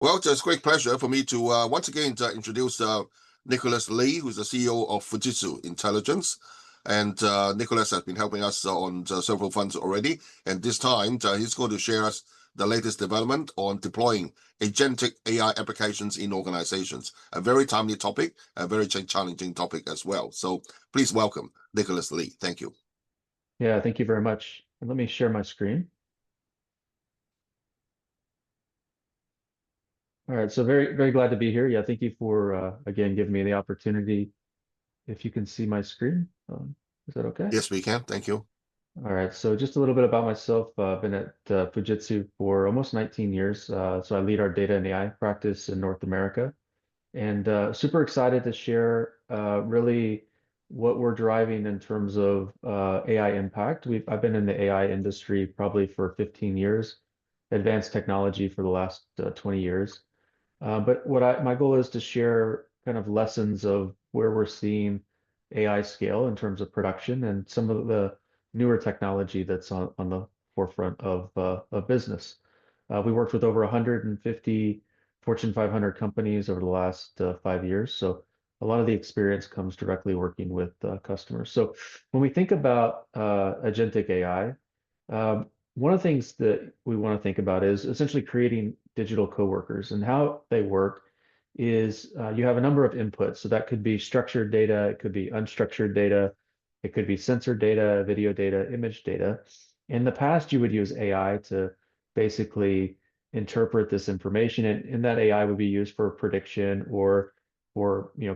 Well, it's a great pleasure for me to once again introduce Nicholas Lee, who's the CEO of Fujitsu Intelligence. And Nicholas has been helping us on several fronts already. And this time, he's going to share us the latest development on deploying agentic AI applications in organizations. A very timely topic, a very challenging topic as well. So please welcome Nicholas Lee. Thank you. Yeah, thank you very much. And let me share my screen. All right, so very glad to be here. Yeah, thank you for again giving me the opportunity. If you can see my screen, is that okay? Yes, we can. Thank you. All right, so just a little bit about myself. I've been at Fujitsu for almost 19 years. So I lead our data and AI practice in North America, and super excited to share really what we're driving in terms of AI impact. I've been in the AI industry probably for 15 years, advanced technology for the last 20 years. But my goal is to share kind of lessons of where we're seeing AI scale in terms of production and some of the newer technology that's on the forefront of business. We worked with over 150 Fortune 500 companies over the last 5 years. So a lot of the experience comes directly working with customers. So when we think about agentic AI, one of the things that we want to think about is essentially creating digital coworkers, and how they work is you have a number of inputs. So that could be structured data, it could be unstructured data, it could be sensor data, video data, image data. In the past, you would use AI to basically interpret this information, and that AI would be used for prediction or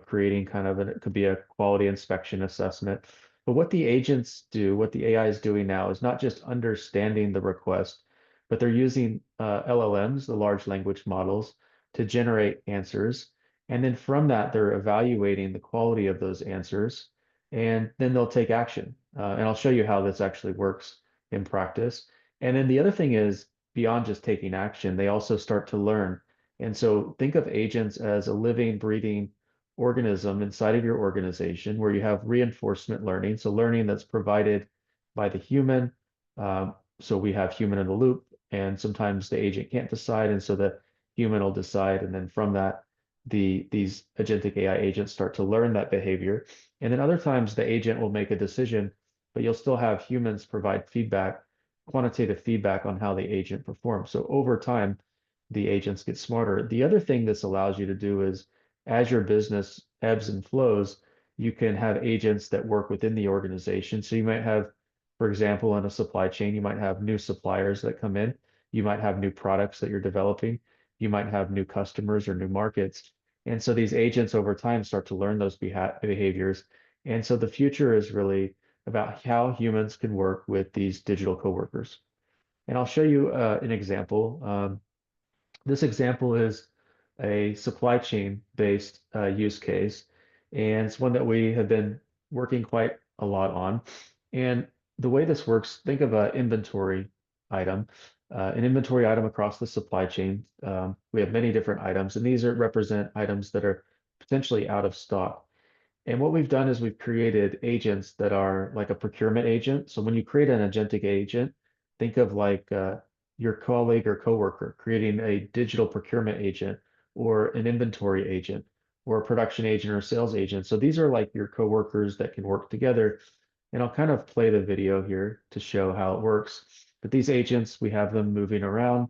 creating kind of it could be a quality inspection assessment. But what the agents do, what the AI is doing now, is not just understanding the request, but they're using LLMs, the large language models, to generate answers. And then from that, they're evaluating the quality of those answers, and then they'll take action. And I'll show you how this actually works in practice. And then the other thing is, beyond just taking action, they also start to learn. And so think of agents as a living, breathing organism inside of your organization where you have reinforcement learning. So learning that's provided by the human. So we have human in the loop, and sometimes the agent can't decide, and so the human will decide. And then from that, these agentic AI agents start to learn that behavior. And then other times the agent will make a decision, but you'll still have humans provide feedback, quantitative feedback on how the agent performs. So over time, the agents get smarter. The other thing this allows you to do is, as your business ebbs and flows, you can have agents that work within the organization. So you might have, for example, in a supply chain, you might have new suppliers that come in. You might have new products that you're developing. You might have new customers or new markets. And so these agents over time start to learn those behaviors. And so the future is really about how humans can work with these digital coworkers. And I'll show you an example. This example is a supply chain based use case, and it's one that we have been working quite a lot on. And the way this works, think of an inventory item across the supply chain. We have many different items, and these represent items that are potentially out of stock. And what we've done is we've created agents that are like a procurement agent. So when you create an agentic agent, think of like your colleague or coworker creating a digital procurement agent or an inventory agent or a production agent or a sales agent. So these are like your coworkers that can work together. And I'll kind of play the video here to show how it works. But these agents, we have them moving around.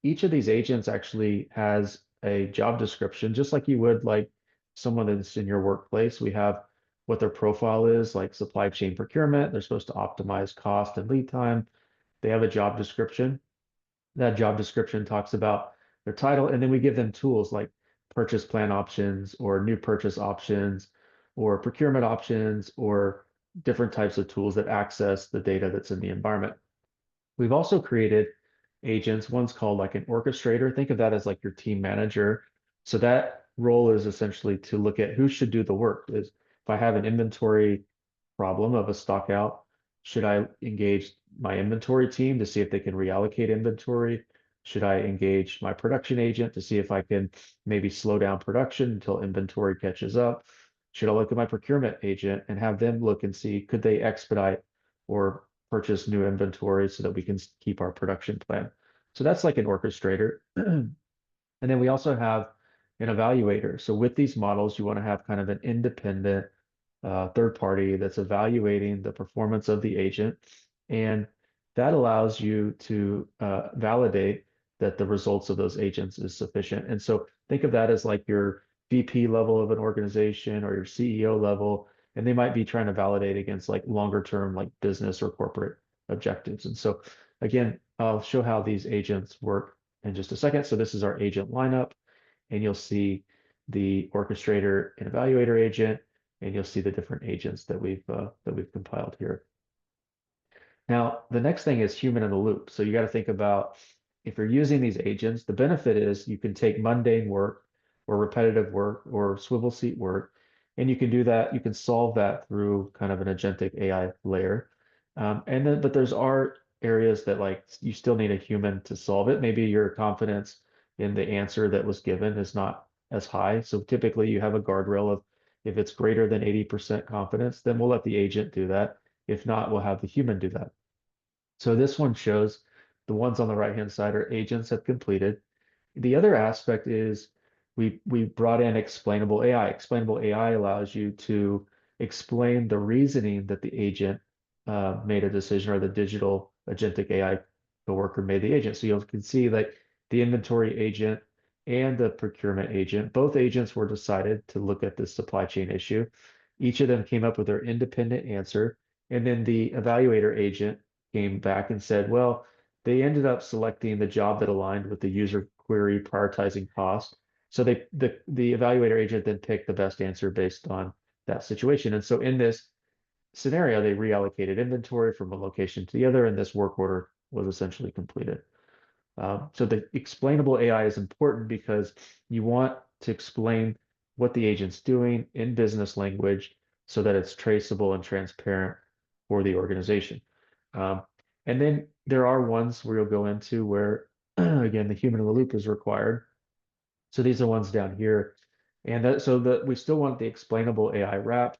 Each of these agents actually has a job description, just like you would like someone that's in your workplace. We have what their profile is, like supply chain procurement. They're supposed to optimize cost and lead time. They have a job description. That job description talks about their title, and then we give them tools like purchase plan options or new purchase options or procurement options or different types of tools that access the data that's in the environment. We've also created agents. One's called like an orchestrator. Think of that as like your team manager. So that role is essentially to look at who should do the work. Is if I have an inventory problem of a stock out, should I engage my inventory team to see if they can reallocate inventory? Should I engage my production agent to see if I can maybe slow down production until inventory catches up? Should I look at my procurement agent and have them look and see could they expedite or purchase new inventory so that we can keep our production plan? So that's like an orchestrator. And then we also have an evaluator. So with these models, you want to have kind of an independent third party that's evaluating the performance of the agent. And that allows you to validate that the results of those agents is sufficient. And so think of that as like your VP level of an organization or your CEO level, and they might be trying to validate against like longer term like business or corporate objectives. And so again, I'll show how these agents work in just a second. So this is our agent lineup, and you'll see the orchestrator and evaluator agent, and you'll see the different agents that we've compiled here. Now, the next thing is human in the loop. So you got to think about if you're using these agents, the benefit is you can take mundane work or repetitive work or swivel seat work, and you can do that. You can solve that through kind of an agentic AI layer. But there's are areas that like you still need a human to solve it. Maybe your confidence in the answer that was given is not as high. So typically you have a guardrail of if it's greater than 80% confidence, then we'll let the agent do that. If not, we'll have the human do that. So this one shows the ones on the right-hand side are agents have completed. The other aspect is we brought in explainable AI. Explainable AI allows you to explain the reasoning that the agent made a decision or the digital agentic AI coworker made the agent. So you can see like the inventory agent and the procurement agent, both agents were decided to look at this supply chain issue. Each of them came up with their independent answer. And then the evaluator agent came back and said, well, they ended up selecting the job that aligned with the user query prioritizing cost. So the evaluator agent then picked the best answer based on that situation. And so in this scenario, they reallocated inventory from one location to the other, and this work order was essentially completed. So the explainable AI is important because you want to explain what the agent's doing in business language so that it's traceable and transparent for the organization. Um, and then there are ones where you'll go into where, again, the human in the loop is required. So these are ones down here. And we still want the explainable AI wrap,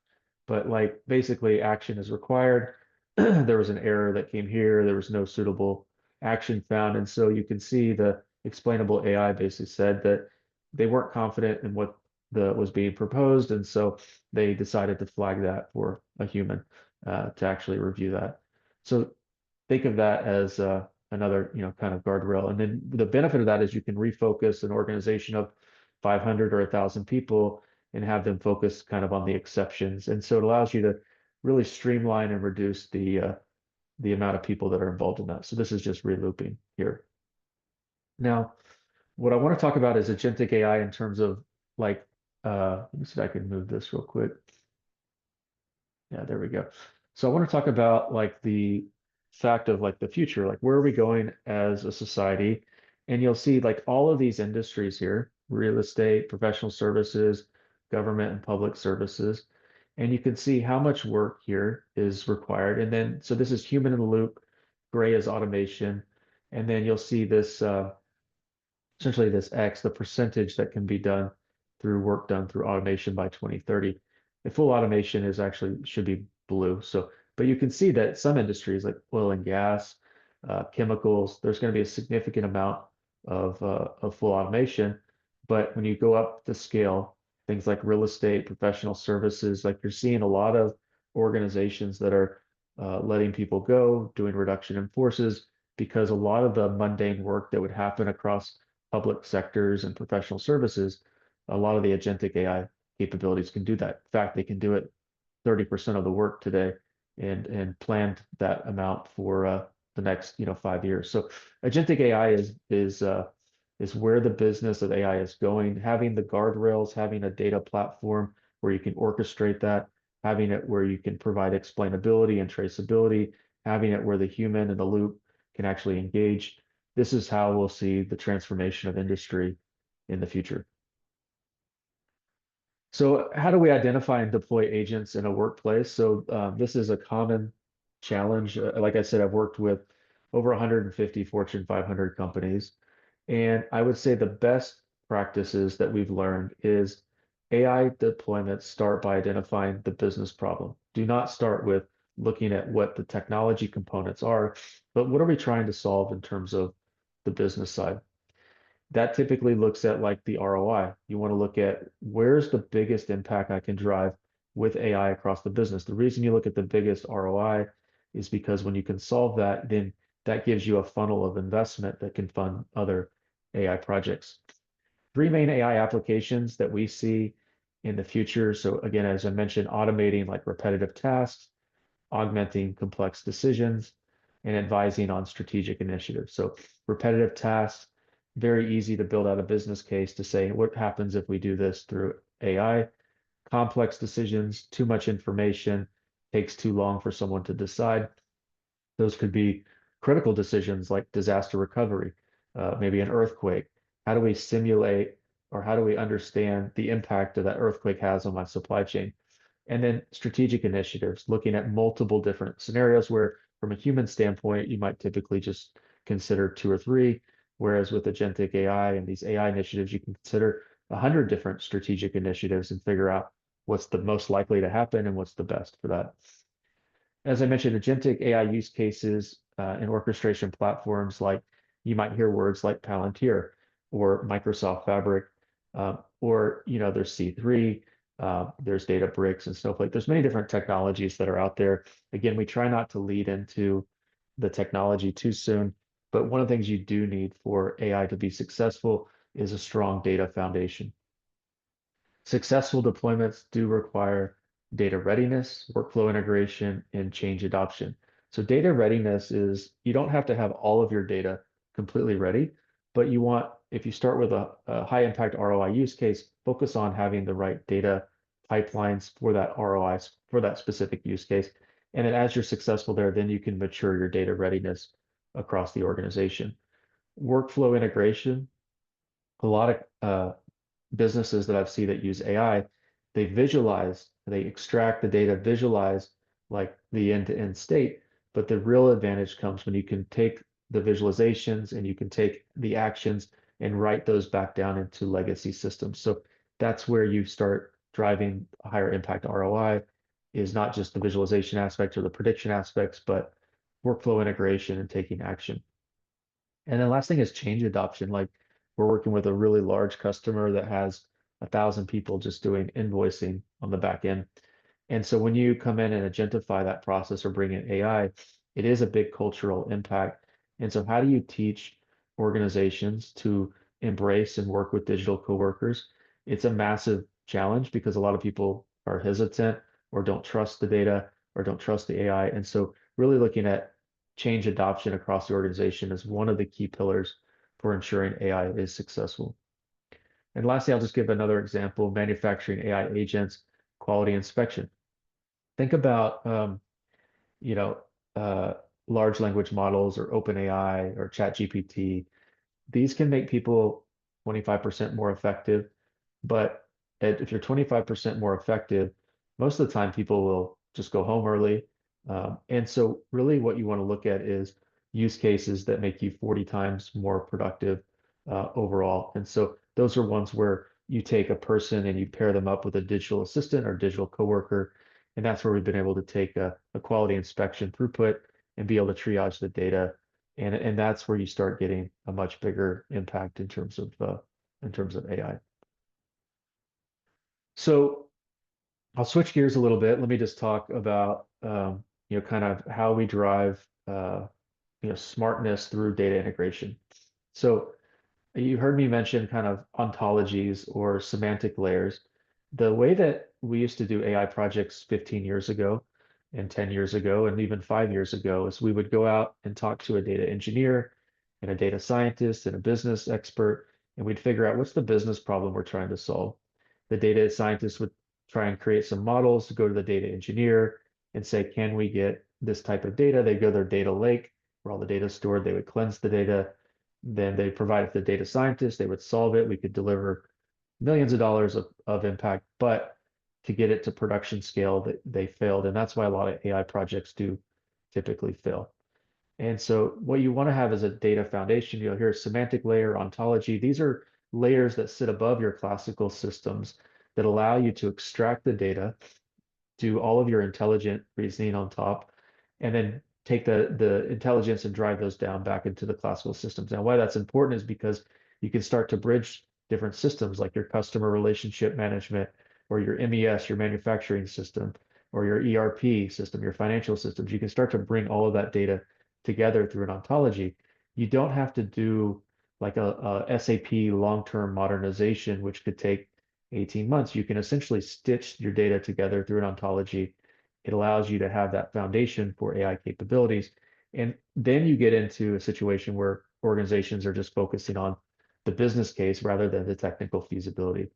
but like basically action is required. There was an error that came here. There was no suitable action found. And so you can see the explainable AI basically said that they weren't confident in what was being proposed. And so they decided to flag that for a human to actually review that. So think of that as another, kind of guardrail. And then the benefit of that is you can refocus an organization of 500 or 1,000 people and have them focus kind of on the exceptions. And so it allows you to really streamline and reduce the amount of people that are involved in that. So this is just relooping here. Now, what I want to talk about is agentic AI in terms of like, let me see if I can move this real quick. Yeah, there we go. So I want to talk about like the fact of like the future, like where are we going as a society? And you'll see like all of these industries here, real estate, professional services, government and public services. And you can see how much work here is required. And then, so this is human in the loop, gray is automation. And then you'll see this essentially this X, the percentage that can be done through work done through automation by 2030. The full automation is actually should be blue. So, but you can see that some industries like oil and gas, chemicals, there's going to be a significant amount of full automation. But when you go up the scale, things like real estate, professional services, like you're seeing a lot of organizations that are letting people go, doing reduction in forces, because a lot of the mundane work that would happen across public sectors and professional services, a lot of the agentic AI capabilities can do that. In fact, they can do it 30% of the work today and planned that amount for the next 5 years. So agentic AI is where the business of AI is going. Having the guardrails, having a data platform where you can orchestrate that, having it where you can provide explainability and traceability, having it where the human in the loop can actually engage. This is how we'll see the transformation of industry in the future. So how do we identify and deploy agents in a workplace? So this is a common challenge. Like I said, I've worked with over 150 Fortune 500 companies. And I would say the best practices that we've learned is AI deployments start by identifying the business problem. Do not start with looking at what the technology components are, but what are we trying to solve in terms of the business side? that typically looks at like the ROI. You want to look at where's the biggest impact I can drive with AI across the business. The reason you look at the biggest ROI is because when you can solve that, then that gives you a funnel of investment that can fund other AI projects. Three main AI applications that we see in the future. So again, as I mentioned, automating like repetitive tasks, augmenting complex decisions, and advising on strategic initiatives. So repetitive tasks, very easy to build out a business case to say, what happens if we do this through AI? Complex decisions, too much information, takes too long for someone to decide. Those could be critical decisions like disaster recovery, maybe an earthquake. How do we simulate or how do we understand the impact that earthquake has on my supply chain? And then strategic initiatives, looking at multiple different scenarios where, from a human standpoint, you might typically just consider two or three, whereas with agentic AI and these AI initiatives, you can consider 100 different strategic initiatives and figure out what's the most likely to happen and what's the best for that. As I mentioned, agentic AI use cases and orchestration platforms like you might hear words like Palantir or Microsoft Fabric, or there's C3, there's Databricks and Snowflake. There's many different technologies that are out there. Again, we try not to lead into the technology too soon, but one of the things you do need for AI to be successful is a strong data foundation. Successful deployments do require data readiness, workflow integration, and change adoption. So data readiness is you don't have to have all of your data completely ready, but you want, if you start with a high impact ROI use case, focus on having the right data pipelines for that ROI, for that specific use case. And then as you're successful there, then you can mature your data readiness across the organization. Workflow integration, a lot of businesses that I've seen that use AI, they visualize, they extract the data, visualize like the end-to-end state. But the real advantage comes when you can take the visualizations and you can take the actions and write those back down into legacy systems. So that's where you start driving a higher impact ROI is not just the visualization aspects or the prediction aspects, but workflow integration and taking action. And then last thing is change adoption. Like we're working with a really large customer that has 1,000 people just doing invoicing on the back end. And so when you come in and agentify that process or bring in AI, it is a big cultural impact. And so how do you teach organizations to embrace and work with digital coworkers? It's a massive challenge because a lot of people are hesitant or don't trust the data or don't trust the AI. And so really looking at change adoption across the organization is one of the key pillars for ensuring AI is successful. And lastly, I'll just give another example, manufacturing AI agents, quality inspection. Think about, you know, uh, large language models or OpenAI or ChatGPT. These can make people 25% more effective, but if you're 25% more effective, most of the time people will just go home early. And so really what you want to look at is use cases that make you 40 times more productive overall. And so those are ones where you take a person and you pair them up with a digital assistant or digital coworker. And that's where we've been able to take a quality inspection throughput and be able to triage the data. And that's where you start getting a much bigger impact in terms of AI. So I'll switch gears a little bit. Let me just talk about kind of how we drive smartness through data integration. So you heard me mention kind of ontologies or semantic layers. The way that we used to do AI projects 15 years ago and 10 years ago and even 5 years ago is we would go out and talk to a data engineer and a data scientist and a business expert, and we'd figure out what's the business problem we're trying to solve. The data scientist would try and create some models to go to the data engineer and say, can we get this type of data? They go to their data lake where all the data is stored. They would cleanse the data. Then they provide it to the data scientists. They would solve it. We could deliver millions of dollars of impact, but to get it to production scale, they failed. And that's why a lot of AI projects do typically fail. And so what you want to have is a data foundation. You'll hear semantic layer, ontology. These are layers that sit above your classical systems that allow you to extract the data, do all of your intelligent reasoning on top, and then take the intelligence and drive those down back into the classical systems. Now, why that's important is because You can start to bridge different systems like your customer relationship management or your MES, your manufacturing system, or your ERP system, your financial systems. You can start to bring all of that data together through an ontology. You don't have to do like a SAP long-term modernization, which could take 18 months. You can essentially stitch your data together through an ontology. It allows you to have that foundation for AI capabilities. And then you get into a situation where organizations are just focusing on the business case rather than the technical feasibility.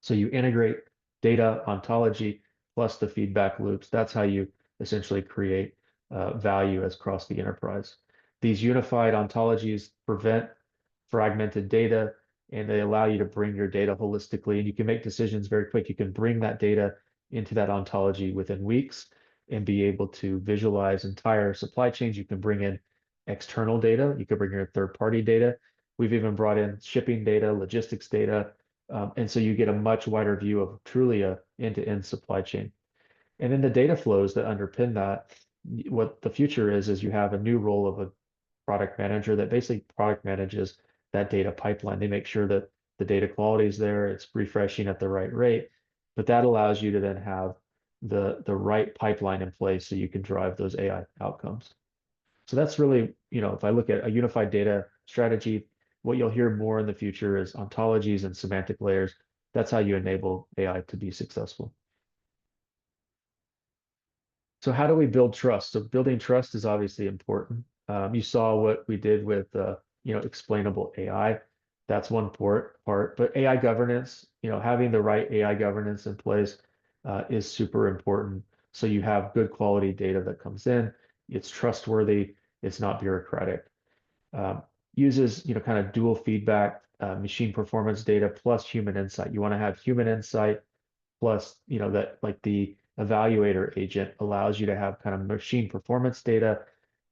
So you integrate data ontology plus the feedback loops. That's how you essentially create value as across the enterprise. These unified ontologies prevent fragmented data and they allow you to bring your data holistically and you can make decisions very quick. You can bring that data into that ontology within weeks and be able to visualize entire supply chains. You can bring in external data. You can bring in third-party data. We've even brought in shipping data, logistics data, and so you get a much wider view of truly a end-to-end supply chain. And then the data flows that underpin that, what the future is you have a new role of a product manager that basically product manages that data pipeline. They make sure that the data quality is there, it's refreshing at the right rate, but that allows you to then have the right pipeline in place so you can drive those AI outcomes. So that's really, if I look at a unified data strategy, what you'll hear more in the future is ontologies and semantic layers. That's how you enable AI to be successful. So how do we build trust? So building trust is obviously important. You saw what we did with, explainable AI. That's one part, but AI governance, having the right AI governance in place is super important. So you have good quality data that comes in, it's trustworthy, it's not bureaucratic. Um, Uses, kind of dual feedback, machine performance data plus human insight. You want to have human insight plus, that like the evaluator agent allows you to have kind of machine performance data,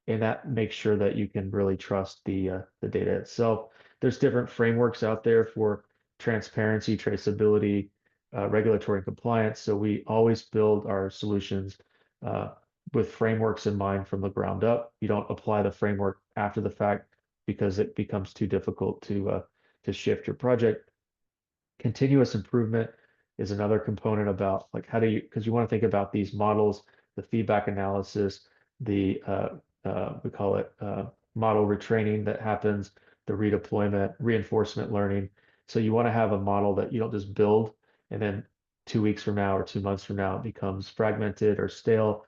and that makes sure that you can really trust the data itself. There's different frameworks out there for transparency, traceability, regulatory and compliance. So we always build our solutions uh, with frameworks in mind from the ground up. You don't apply the framework after the fact because it becomes too difficult to shift your project. Continuous improvement is another component about like how do you, because you want to think about these models, the feedback analysis, the we call it model retraining that happens, the redeployment, reinforcement learning. So you want to have a model that you don't just build and then 2 weeks from now or 2 months from now it becomes fragmented or stale.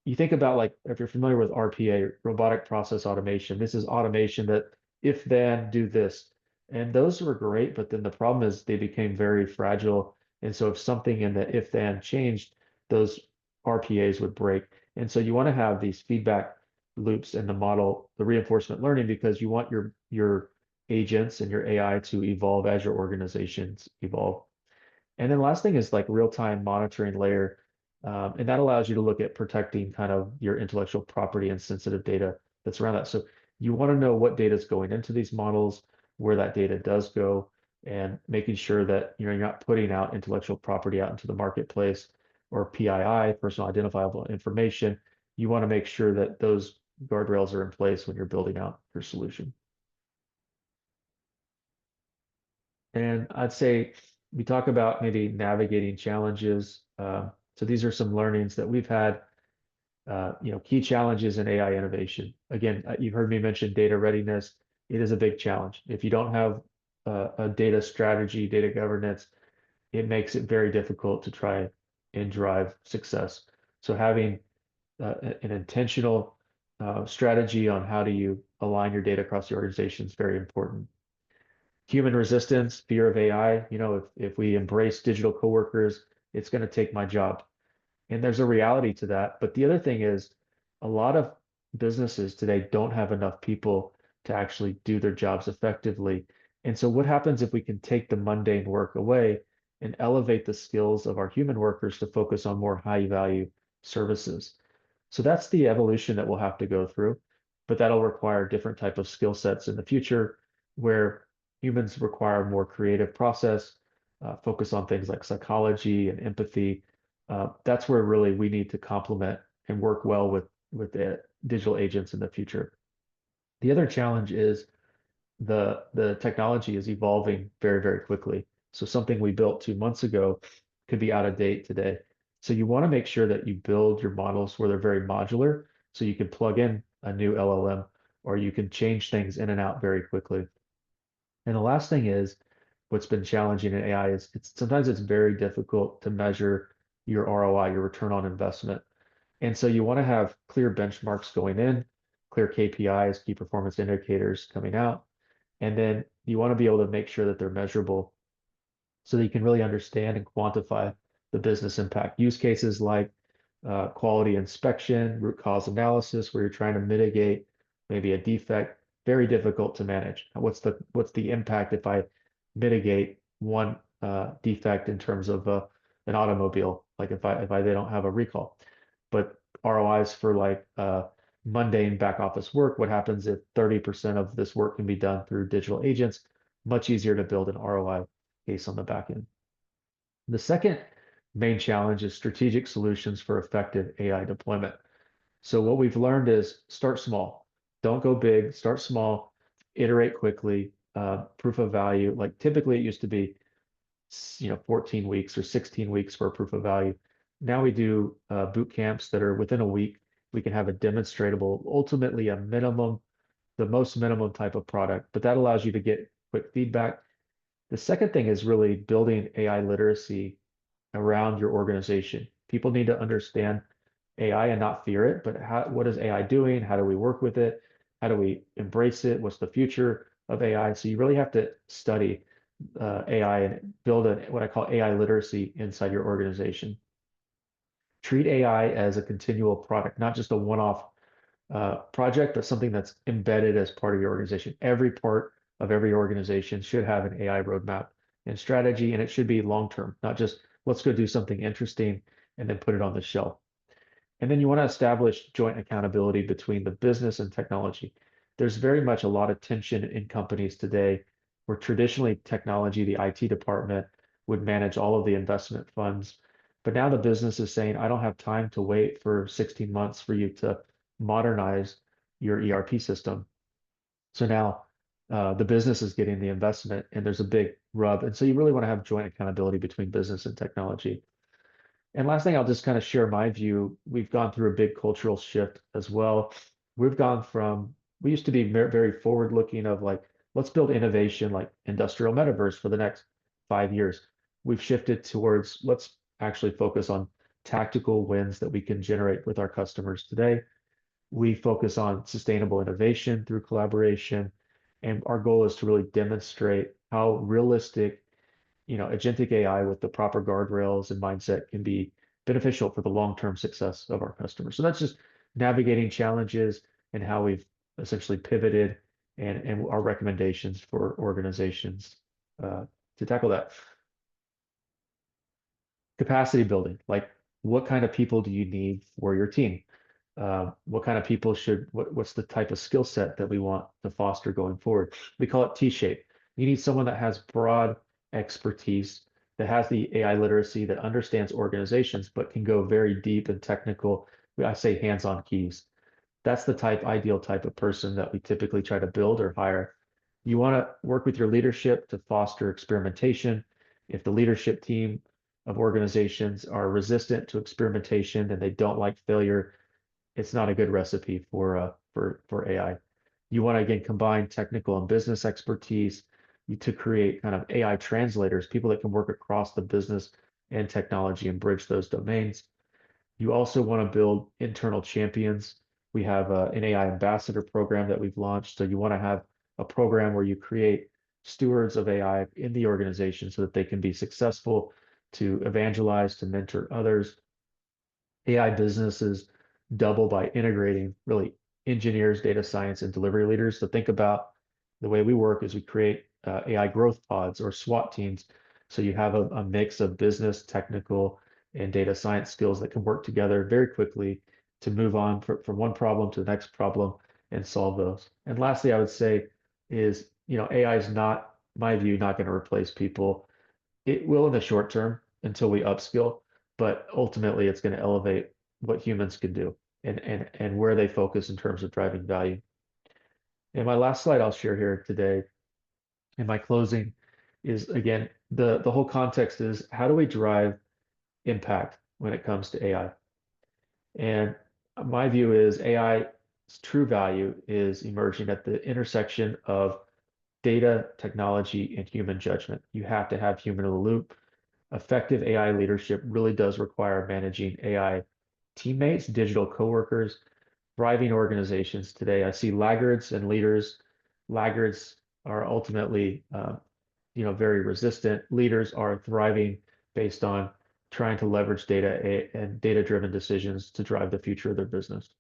You think about like if you're familiar with RPA, robotic process automation, this is automation that if then do this. And those were great, but then the problem is they became very fragile. And so if something in the if then changed, those RPAs would break. And so you want to have these feedback loops in the model, the reinforcement learning, because you want your agents and your AI to evolve as your organizations evolve. And then last thing is like real-time monitoring layer. And that allows you to look at protecting kind of your intellectual property and sensitive data that's around that. So you want to know what data is going into these models, where that data does go, and making sure that you're not putting out intellectual property out into the marketplace or PII, personal identifiable information. You want to make sure that those guardrails are in place when you're building out your solution. And I'd say we talk about maybe navigating challenges. So these are some learnings that we've had, key challenges in AI innovation. Again, you've heard me mention data readiness. It is a big challenge. If you don't have a data strategy, data governance, it makes it very difficult to try and drive success. So having an intentional strategy on how do you align your data across the organization is very important. Human resistance, fear of AI. If we embrace digital coworkers, it's going to take my job. And there's a reality to that. But the other thing is, a lot of businesses today don't have enough people to actually do their jobs effectively. And so, what happens if we can take the mundane work away and elevate the skills of our human workers to focus on more high value services? So that's the evolution that we'll have to go through, but that'll require different type of skill sets in the future where humans require more creative process, focus on things like psychology and empathy. That's where really we need to complement and work well with the digital agents in the future. The other challenge is the technology is evolving very, very quickly. So something we built 2 months ago could be out of date today. So you want to make sure that you build your models where they're very modular, so you can plug in a new LLM or you can change things in and out very quickly. And the last thing is what's been challenging in AI is it's sometimes it's very difficult to measure your ROI, your return on investment. And so you want to have clear benchmarks going in, clear KPIs, key performance indicators coming out, and then you want to be able to make sure that they're measurable so that you can really understand and quantify the business impact. Use cases like quality inspection, root cause analysis, where you're trying to mitigate maybe a defect, very difficult to manage. What's the impact if I mitigate one defect in terms of an automobile, like if I they don't have a recall, but ROIs for like mundane back office work, what happens if 30% of this work can be done through digital agents? Much easier to build an ROI case on the back end. The second main challenge is strategic solutions for effective AI deployment. So what we've learned is start small. Don't go big, start small, iterate quickly, proof of value. Like typically it used to be, 14 weeks or 16 weeks for a proof of value. Now we do boot camps that are within a week. We can have a demonstratable, ultimately a minimum, the most minimum type of product, but that allows you to get quick feedback. The second thing is really building AI literacy around your organization. People need to understand AI and not fear it, but what is AI doing? How do we work with it? How do we embrace it? What's the future of AI? So you really have to study AI and build what I call AI literacy inside your organization. Treat AI as a continual product, not just a one-off project, but something that's embedded as part of your organization. Every part of every organization should have an AI roadmap and strategy, and it should be long term, not just let's go do something interesting and then put it on the shelf. And then you want to establish joint accountability between the business and technology. There's very much a lot of tension in companies today where traditionally technology, the IT department would manage all of the investment funds. But now the business is saying, I don't have time to wait for 16 months for you to modernize your ERP system. So now the business is getting the investment and there's a big rub. And so you really want to have joint accountability between business and technology. And last thing, I'll just kind of share my view. We've gone through a big cultural shift as well. We've gone from, we used to be very forward looking of like, let's build innovation like industrial metaverse for the next 5 years. We've shifted towards let's actually focus on tactical wins that we can generate with our customers today. We focus on sustainable innovation through collaboration. And our goal is to really demonstrate how realistic agentic AI with the proper guardrails and mindset can be beneficial for the long-term success of our customers. So that's just navigating challenges and how we've essentially pivoted and our recommendations for organizations to tackle that. Capacity building, like what kind of people do you need for your team? What kind of people what's the type of skill set that we want to foster going forward? We call it T-shape. You need someone that has broad expertise, that has the AI literacy, that understands organizations, but can go very deep and technical. I say hands-on keys. That's the ideal type of person that we typically try to build or hire. You want to work with your leadership to foster experimentation. If the leadership team of organizations are resistant to experimentation and they don't like failure, it's not a good recipe for AI. You want to again combine technical and business expertise to create kind of AI translators, people that can work across the business and technology and bridge those domains. You also want to build internal champions. We have an AI ambassador program that we've launched. So you want to have a program where you create stewards of AI in the organization so that they can be successful to evangelize, to mentor others. AI businesses double by integrating really engineers, data science, and delivery leaders. So think about the way we work is we create AI growth pods or SWAT teams. So you have a mix of business, technical, and data science skills that can work together very quickly to move on from one problem to the next problem and solve those. And lastly, I would say is, AI is not, my view, not going to replace people. It will in the short term until we upskill, but ultimately it's going to elevate what humans can do and where they focus in terms of driving value. And my last slide I'll share here today in my closing is, again, the whole context is how do we drive impact when it comes to AI? And my view is AI's true value is emerging at the intersection of data, technology, and human judgment. You have to have human in the loop. Effective AI leadership really does require managing AI teammates, digital coworkers, thriving organizations today. I see laggards and leaders. Laggards are ultimately, very resistant. Leaders are thriving based on trying to leverage data and data-driven decisions to drive the future of their business.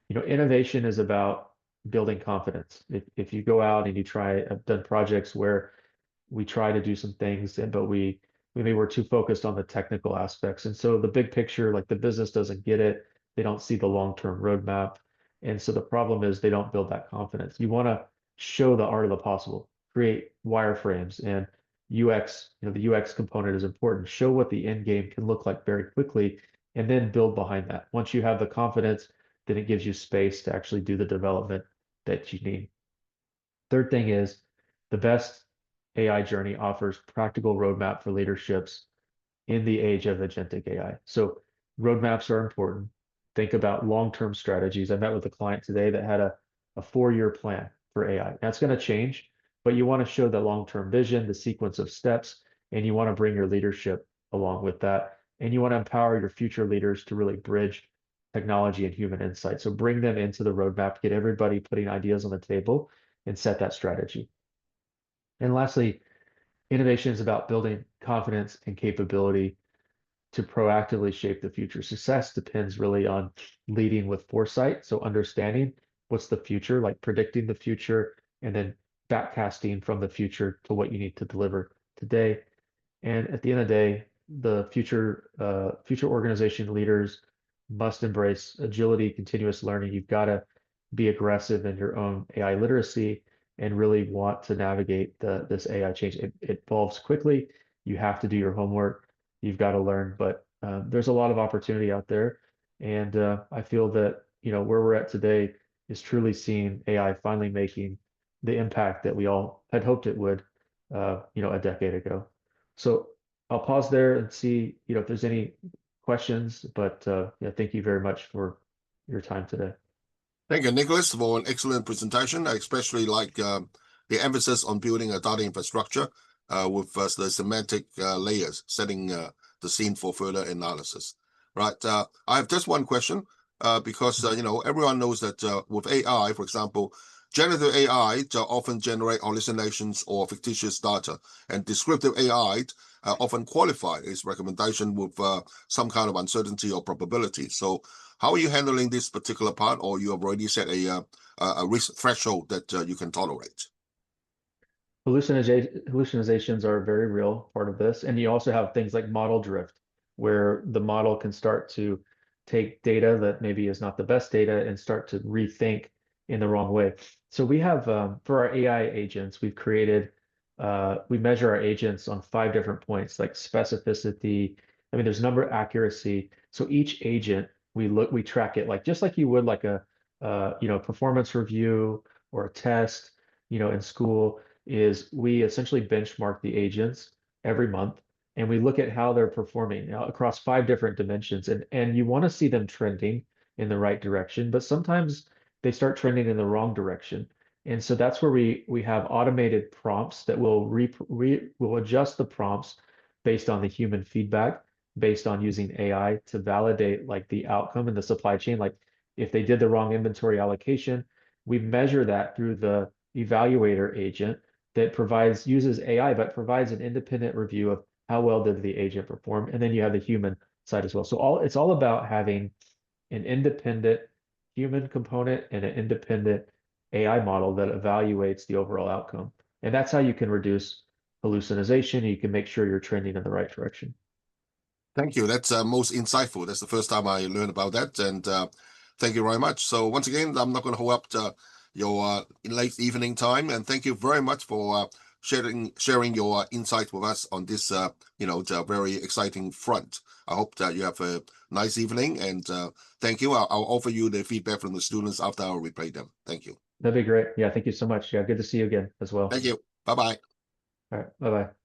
Innovation is about building confidence. If you go out and you try, I've done projects where we try to do some things, but we maybe we're too focused on the technical aspects. And so the big picture, like the business doesn't get it. They don't see the long-term roadmap. And so the problem is they don't build that confidence. You want to show the art of the possible, create wireframes and UX, the UX component is important. Show what the end game can look like very quickly, and then build behind that. Once you have the confidence, then it gives you space to actually do the development that you need. Third thing is the best AI journey offers practical roadmap for leaderships in the age of agentic AI. So roadmaps are important. Think about long-term strategies. I met with a client today that had a 4-year plan for AI. That's going to change, but you want to show the long-term vision, the sequence of steps, and you want to bring your leadership along with that. And you want to empower your future leaders to really bridge technology and human insight. So bring them into the roadmap, get everybody putting ideas on the table and set that strategy. And lastly, innovation is about building confidence and capability to proactively shape the future. Success depends really on leading with foresight. So understanding what's the future, like predicting the future, and then backcasting from the future to what you need to deliver today. And at the end of the day, the future organization leaders must embrace agility, continuous learning. You've got to be aggressive in your own AI literacy and really want to navigate this AI change. It evolves quickly. You have to do your homework. You've got to learn, but there's a lot of opportunity out there. And I feel that, where we're at today is truly seeing AI finally making the impact that we all had hoped it would, a decade ago. So I'll pause there and see, if there's any questions, but yeah, thank you very much for your time today. Thank you, Nicholas, for an excellent presentation. I especially like the emphasis on building a data infrastructure with the semantic layers, setting the scene for further analysis. Right. I have just one question because, everyone knows that with AI, for example, generative AI often generate hallucinations or fictitious data, and descriptive AI often qualify its recommendation with some kind of uncertainty or probability. So how are you handling this particular part, or you have already set a risk threshold that you can tolerate? Hallucinations are a very real part of this. And you also have things like model drift, where the model can start to take data that maybe is not the best data and start to rethink in the wrong way. So we have, for our AI agents, we measure our agents on 5 different points, like specificity. I mean, there's number accuracy. So each agent, we track it just like you would like a, performance review or a test, in school is we essentially benchmark the agents every month and we look at how they're performing across 5 different dimensions. And you want to see them trending in the right direction, but sometimes they start trending in the wrong direction. And so that's where we have automated prompts that will adjust the prompts based on the human feedback, based on using AI to validate like the outcome in the supply chain. Like if they did the wrong inventory allocation, we measure that through the evaluator agent that uses AI, but provides an independent review of how well did the agent perform. And then you have the human side as well. So it's all about having an independent human component and an independent AI model that evaluates the overall outcome. And that's how you can reduce hallucination. You can make sure you're trending in the right direction. Thank you. That's most insightful. That's the first time I learned about that, and thank you very much. So once again, I'm not going to hold up to your late evening time, and thank you very much for sharing your insight with us on this, the very exciting front. I hope that you have a nice evening, and thank you. I'll offer you the feedback from the students after I replay them. Thank you. That'd be great. Yeah, thank you so much. Yeah, good to see you again as well. Thank you. Bye bye. All right, bye-bye.